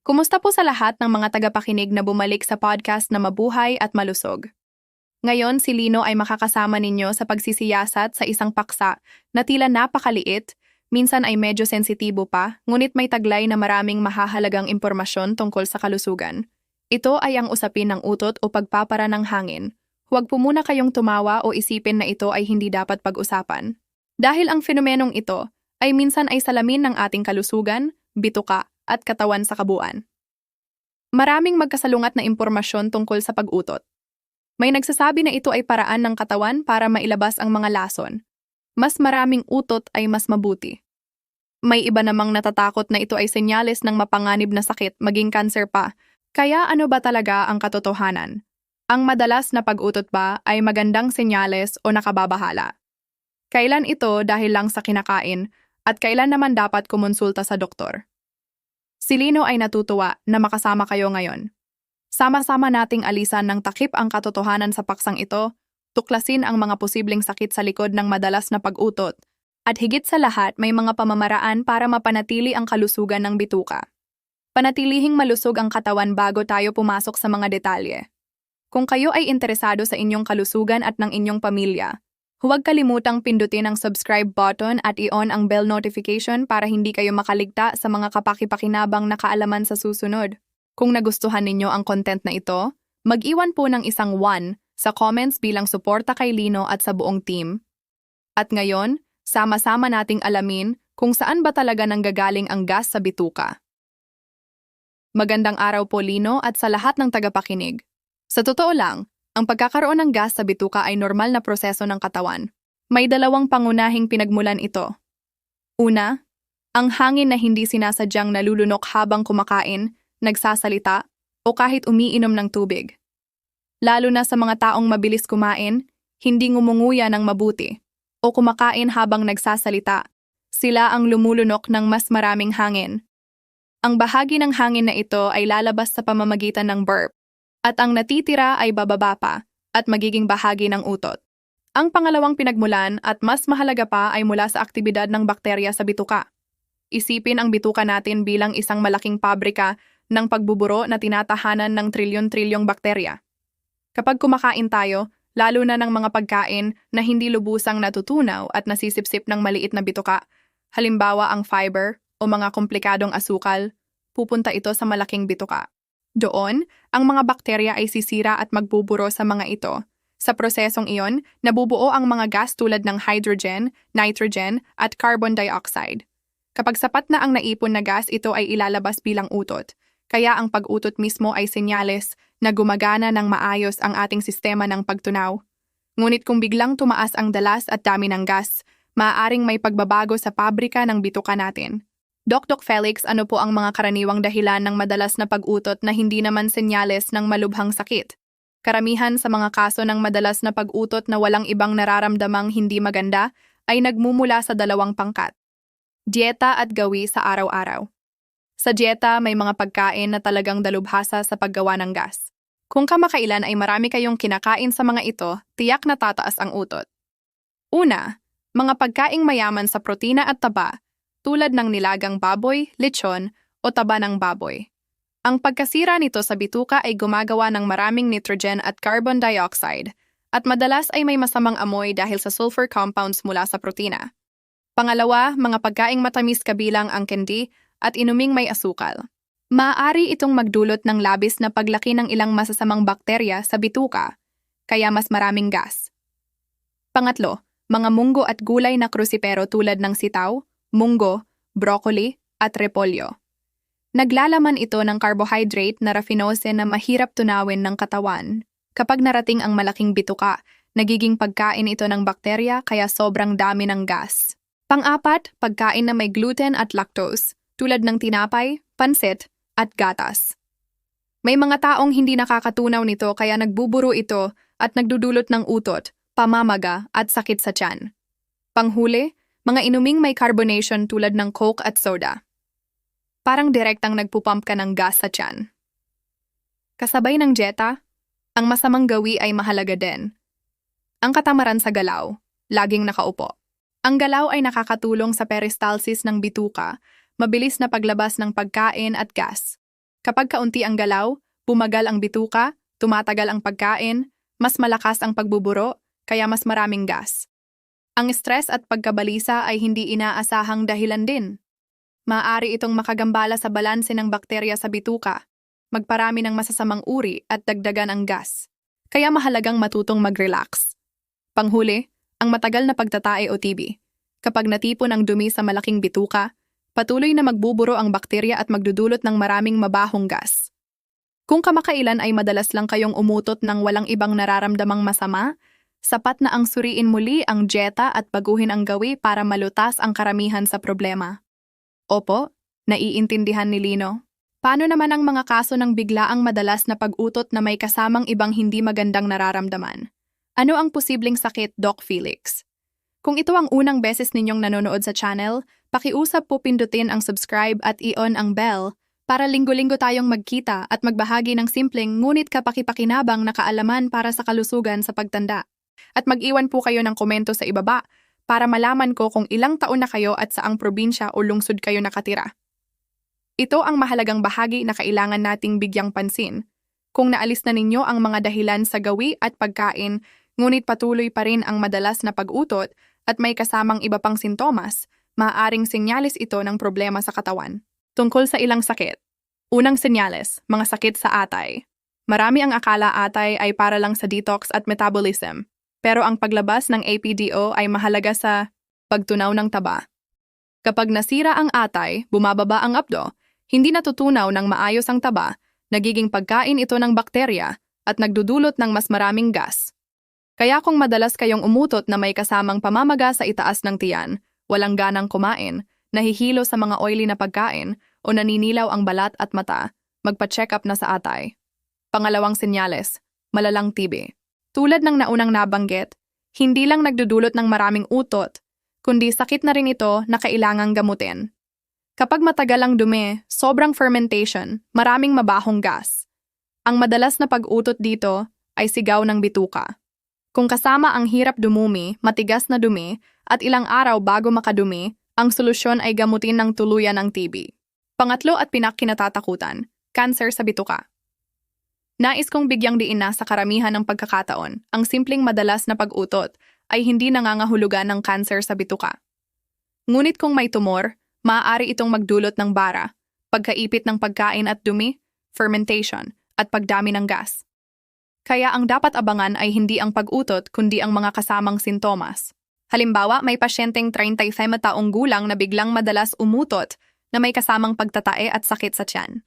Kumusta po sa lahat ng mga tagapakinig na bumalik sa podcast na Mabuhay at Malusog? Ngayon, si Lino ay makakasama ninyo sa pagsisiyasat sa isang paksa na tila napakaliit, minsan ay medyo sensitibo pa, ngunit may taglay na maraming mahahalagang impormasyon tungkol sa kalusugan. Ito ay ang usapin ng utot o pagpapara ng hangin. Huwag po muna kayong tumawa o isipin na ito ay hindi dapat pag-usapan. Dahil ang fenomenong ito ay minsan ay salamin ng ating kalusugan, bituka, at katawan sa kabuuan. Maraming magkasalungat na impormasyon tungkol sa pag-utot. May nagsasabi na ito ay paraan ng katawan para mailabas ang mga lason. Mas maraming utot ay mas mabuti. May iba namang natatakot na ito ay senyales ng mapanganib na sakit, maging kanser pa. Kaya ano ba talaga ang katotohanan? Ang madalas na pag-utot ba ay magandang senyales o nakababahala? Kailan ito dahil lang sa kinakain at kailan naman dapat kumonsulta sa doktor? Si Lino ay natutuwa na makasama kayo ngayon. Sama-sama nating alisan ng takip ang katotohanan sa paksang ito, tuklasin ang mga posibleng sakit sa likod ng madalas na pag-utot, at higit sa lahat may mga pamamaraan para mapanatili ang kalusugan ng bituka. Panatilihing malusog ang katawan bago tayo pumasok sa mga detalye. Kung kayo ay interesado sa inyong kalusugan at ng inyong pamilya, huwag kalimutang pindutin ang subscribe button at i-on ang bell notification para hindi kayo makaligta sa mga kapaki-pakinabang na kaalaman sa susunod. Kung nagustuhan ninyo ang content na ito, mag-iwan po ng isang 1 sa comments bilang suporta kay Lino at sa buong team. At ngayon, sama-sama nating alamin kung saan ba talaga nanggagaling ang gas sa bituka. Magandang araw po Lino at sa lahat ng tagapakinig. Sa totoo lang, ang pagkakaroon ng gas sa bituka ay normal na proseso ng katawan. May dalawang pangunahing pinagmulan ito. Una, ang hangin na hindi sinasadyang nalulunok habang kumakain, nagsasalita, o kahit umiinom ng tubig. Lalo na sa mga taong mabilis kumain, hindi ngumunguya ng mabuti, o kumakain habang nagsasalita, sila ang lumulunok ng mas maraming hangin. Ang bahagi ng hangin na ito ay lalabas sa pamamagitan ng burp, at ang natitira ay bababa pa at magiging bahagi ng utot. Ang pangalawang pinagmulan at mas mahalaga pa ay mula sa aktibidad ng bakterya sa bituka. Isipin ang bituka natin bilang isang malaking pabrika ng pagbuburo na tinatahanan ng trilyon-trilyong bakterya. Kapag kumakain tayo, lalo na ng mga pagkain na hindi lubusang natutunaw at nasisipsip ng maliit na bituka, halimbawa ang fiber o mga komplikadong asukal, pupunta ito sa malaking bituka. Doon, ang mga bakterya ay sisira at magbuburo sa mga ito. Sa prosesong iyon, nabubuo ang mga gas tulad ng hydrogen, nitrogen, at carbon dioxide. Kapag sapat na ang naipon na gas, ito ay ilalabas bilang utot. Kaya ang pag-utot mismo ay senyales na gumagana ng maayos ang ating sistema ng pagtunaw. Ngunit kung biglang tumaas ang dalas at dami ng gas, maaaring may pagbabago sa pabrika ng bituka natin. Dr. Felix, ano po ang mga karaniwang dahilan ng madalas na pag-utot na hindi naman senyales ng malubhang sakit? Karamihan sa mga kaso ng madalas na pag-utot na walang ibang nararamdamang hindi maganda ay nagmumula sa dalawang pangkat. Dieta at gawi sa araw-araw. Sa dieta, may mga pagkain na talagang dalubhasa sa paggawa ng gas. Kung kamakailan ay marami kayong kinakain sa mga ito, tiyak na tataas ang utot. Una, mga pagkaing mayaman sa protina at taba, tulad ng nilagang baboy, lechon, o taba ng baboy. Ang pagkasira nito sa bituka ay gumagawa ng maraming nitrogen at carbon dioxide, at madalas ay may masamang amoy dahil sa sulfur compounds mula sa protina. Pangalawa, mga pagkaing matamis kabilang ang candy at inuming may asukal. Maaari itong magdulot ng labis na paglaki ng ilang masasamang bakterya sa bituka, kaya mas maraming gas. Pangatlo, mga munggo at gulay na krusipero tulad ng sitaw, munggo, broccoli, at repolyo. Naglalaman ito ng carbohydrate na raffinose na mahirap tunawin ng katawan. Kapag narating ang malaking bituka, nagiging pagkain ito ng bakterya kaya sobrang dami ng gas. Pang-apat, pagkain na may gluten at lactose, tulad ng tinapay, pansit, at gatas. May mga taong hindi nakakatunaw nito kaya nagbuburo ito at nagdudulot ng utot, pamamaga, at sakit sa tiyan. Panghuli, mga inuming may carbonation tulad ng Coke at soda. Parang direktang nagpupump ka ng gas sa tiyan. Kasabay ng dieta, ang masamang gawi ay mahalaga din. Ang katamaran sa galaw, laging nakaupo. Ang galaw ay nakakatulong sa peristalsis ng bituka, mabilis na paglabas ng pagkain at gas. Kapag kaunti ang galaw, bumagal ang bituka, tumatagal ang pagkain, mas malakas ang pagbuburo, kaya mas maraming gas. Ang stress at pagkabalisa ay hindi inaasahang dahilan din. Maaari itong makagambala sa balanse ng bakterya sa bituka, magparami ng masasamang uri at dagdagan ang gas. Kaya mahalagang matutong mag-relax. Panghuli, ang matagal na pagtatae o TB. Kapag natipon ang dumi sa malaking bituka, patuloy na magbuburo ang bakterya at magdudulot ng maraming mabahong gas. Kung kamakailan ay madalas lang kayong umutot ng walang ibang nararamdamang masama, sapat na ang suriin muli ang dieta at baguhin ang gawi para malutas ang karamihan sa problema. Opo, naiintindihan ni Lino. Paano naman ang mga kaso ng biglaang madalas na pag-utot na may kasamang ibang hindi magandang nararamdaman? Ano ang posibleng sakit, Doc Felix? Kung ito ang unang beses ninyong nanonood sa channel, pakiusap po pindutin ang subscribe at i-on ang bell para linggo-linggo tayong magkita at magbahagi ng simpleng ngunit kapakipakinabang na kaalaman para sa kalusugan sa pagtanda. At mag-iwan po kayo ng komento sa ibaba para malaman ko kung ilang taon na kayo at saang probinsya o lungsod kayo nakatira. Ito ang mahalagang bahagi na kailangan nating bigyang pansin. Kung naalis na ninyo ang mga dahilan sa gawi at pagkain, ngunit patuloy pa rin ang madalas na pag-utot at may kasamang iba pang sintomas, maaaring senyales ito ng problema sa katawan. Tungkol sa ilang sakit. Unang senyales, mga sakit sa atay. Marami ang akala atay ay para lang sa detox at metabolism, pero ang paglabas ng APDO ay mahalaga sa pagtunaw ng taba. Kapag nasira ang atay, bumababa ang abdo, hindi natutunaw ng maayos ang taba, nagiging pagkain ito ng bakterya at nagdudulot ng mas maraming gas. Kaya kung madalas kayong umutot na may kasamang pamamaga sa itaas ng tiyan, walang ganang kumain, nahihilo sa mga oily na pagkain o naninilaw ang balat at mata, magpa-check up na sa atay. Pangalawang senyales, malalang TB. Tulad ng naunang nabanggit, hindi lang nagdudulot ng maraming utot, kundi sakit na rin ito na kailangang gamutin. Kapag matagal ang dumi, sobrang fermentation, maraming mabahong gas. Ang madalas na pag-utot dito ay sigaw ng bituka. Kung kasama ang hirap dumumi, matigas na dumi, at ilang araw bago makadumi, ang solusyon ay gamutin ng tuluyan ang TB. Pangatlo at pinakkinatatakutan, cancer sa bituka. Nais kong bigyang diin na sa karamihan ng pagkakataon, ang simpleng madalas na pag-utot ay hindi nangangahulugan ng cancer sa bituka. Ngunit kung may tumor, maaari itong magdulot ng bara, pagkaipit ng pagkain at dumi, fermentation, at pagdami ng gas. Kaya ang dapat abangan ay hindi ang pag-utot kundi ang mga kasamang sintomas. Halimbawa, may pasyenteng 35 taong gulang na biglang madalas umutot na may kasamang pagtatae at sakit sa tiyan.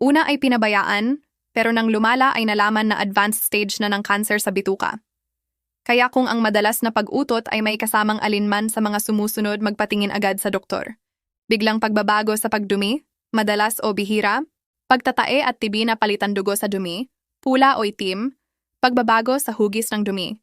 Una ay pinabayaan, pero nang lumala ay nalaman na advanced stage na ng cancer sa bituka. Kaya kung ang madalas na pag-utot ay may kasamang alinman sa mga sumusunod, magpatingin agad sa doktor. Biglang pagbabago sa pagdumi, madalas o bihira, pagtatae at tibi na palitan dugo sa dumi, pula o itim, pagbabago sa hugis ng dumi.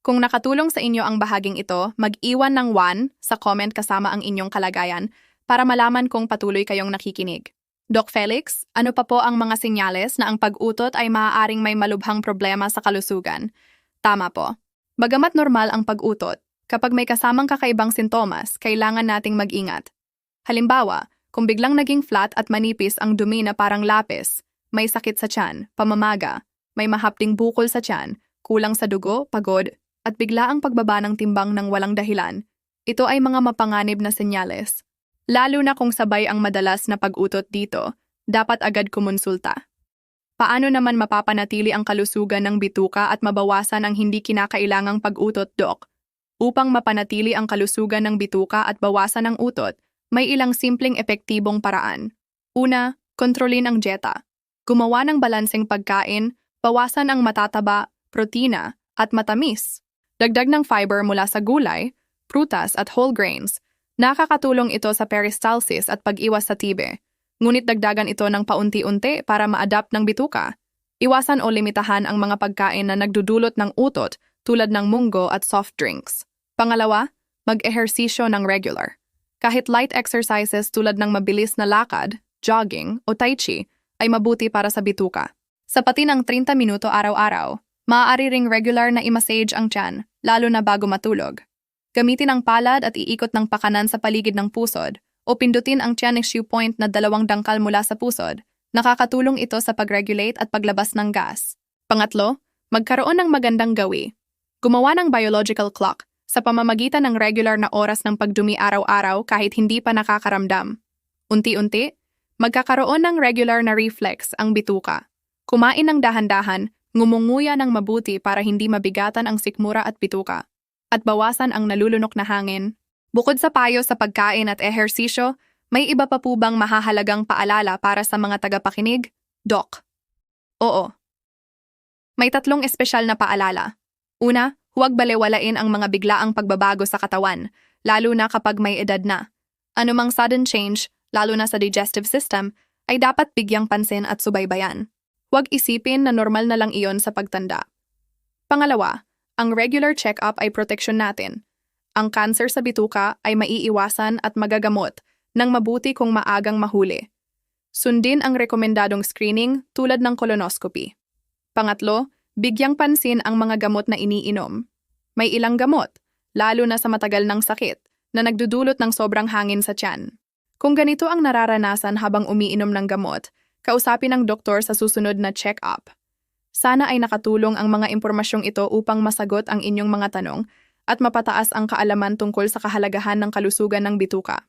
Kung nakatulong sa inyo ang bahaging ito, mag-iwan ng 1 sa comment kasama ang inyong kalagayan para malaman kung patuloy kayong nakikinig. Doc Felix, ano pa po ang mga senyales na ang pag-utot ay maaaring may malubhang problema sa kalusugan? Tama po. Bagamat normal ang pag-utot, kapag may kasamang kakaibang sintomas, kailangan nating mag-ingat. Halimbawa, kung biglang naging flat at manipis ang dumi na parang lapis, may sakit sa tiyan, pamamaga, may mahapding bukol sa tiyan, kulang sa dugo, pagod, at biglaang pagbaba ng timbang ng walang dahilan, ito ay mga mapanganib na senyales. Lalo na kung sabay ang madalas na pag-utot dito, dapat agad kumonsulta. Paano naman mapapanatili ang kalusugan ng bituka at mabawasan ang hindi kinakailangang pag-utot, Doc? Upang mapanatili ang kalusugan ng bituka at bawasan ang utot, may ilang simpleng epektibong paraan. Una, kontrolin ang dieta. Gumawa ng balanseng pagkain, bawasan ang matataba, protina, at matamis. Dagdag ng fiber mula sa gulay, prutas at whole grains. Nakakatulong ito sa peristalsis at pag-iwas sa TB. Ngunit dagdagan ito ng paunti-unti para ma-adapt ng bituka. Iwasan o limitahan ang mga pagkain na nagdudulot ng utot tulad ng munggo at soft drinks. Pangalawa, mag-ehersisyo ng regular. Kahit light exercises tulad ng mabilis na lakad, jogging o tai chi ay mabuti para sa bituka. Sapatin ang 30 minuto araw-araw. Maaari ring regular na i-massage ang tiyan, lalo na bago matulog. Gamitin ang palad at iikot ng pakanan sa paligid ng pusod o pindutin ang tiyan issue point na 2 dangkal mula sa pusod. Nakakatulong ito sa pag-regulate at paglabas ng gas. Pangatlo, magkaroon ng magandang gawi. Gumawa ng biological clock sa pamamagitan ng regular na oras ng pagdumi araw-araw kahit hindi pa nakakaramdam. Unti-unti, magkakaroon ng regular na reflex ang bituka. Kumain ng dahan-dahan, ngumunguya ng mabuti para hindi mabigatan ang sikmura at bituka, at bawasan ang nalulunok na hangin. Bukod sa payo sa pagkain at ehersisyo, may iba pa po bang mahahalagang paalala para sa mga tagapakinig? Doc. Oo. May 3 espesyal na paalala. Una, huwag balewalain ang mga biglaang pagbabago sa katawan, lalo na kapag may edad na. Anumang sudden change, lalo na sa digestive system, ay dapat bigyang pansin at subaybayan. Huwag isipin na normal na lang iyon sa pagtanda. Pangalawa, ang regular check-up ay proteksyon natin. Ang cancer sa bituka ay maiiwasan at magagamot ng mabuti kung maagang mahuli. Sundin ang rekomendadong screening tulad ng colonoscopy. Pangatlo, bigyang pansin ang mga gamot na iniinom. May ilang gamot, lalo na sa matagal ng sakit, na nagdudulot ng sobrang hangin sa tiyan. Kung ganito ang nararanasan habang umiinom ng gamot, kausapin ang doktor sa susunod na check-up. Sana ay nakatulong ang mga impormasyong ito upang masagot ang inyong mga tanong at mapataas ang kaalaman tungkol sa kahalagahan ng kalusugan ng bituka.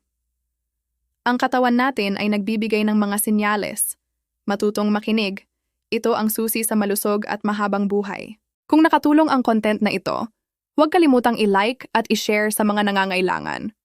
Ang katawan natin ay nagbibigay ng mga sinyales. Matutong makinig. Ito ang susi sa malusog at mahabang buhay. Kung nakatulong ang content na ito, huwag kalimutang i-like at i-share sa mga nangangailangan.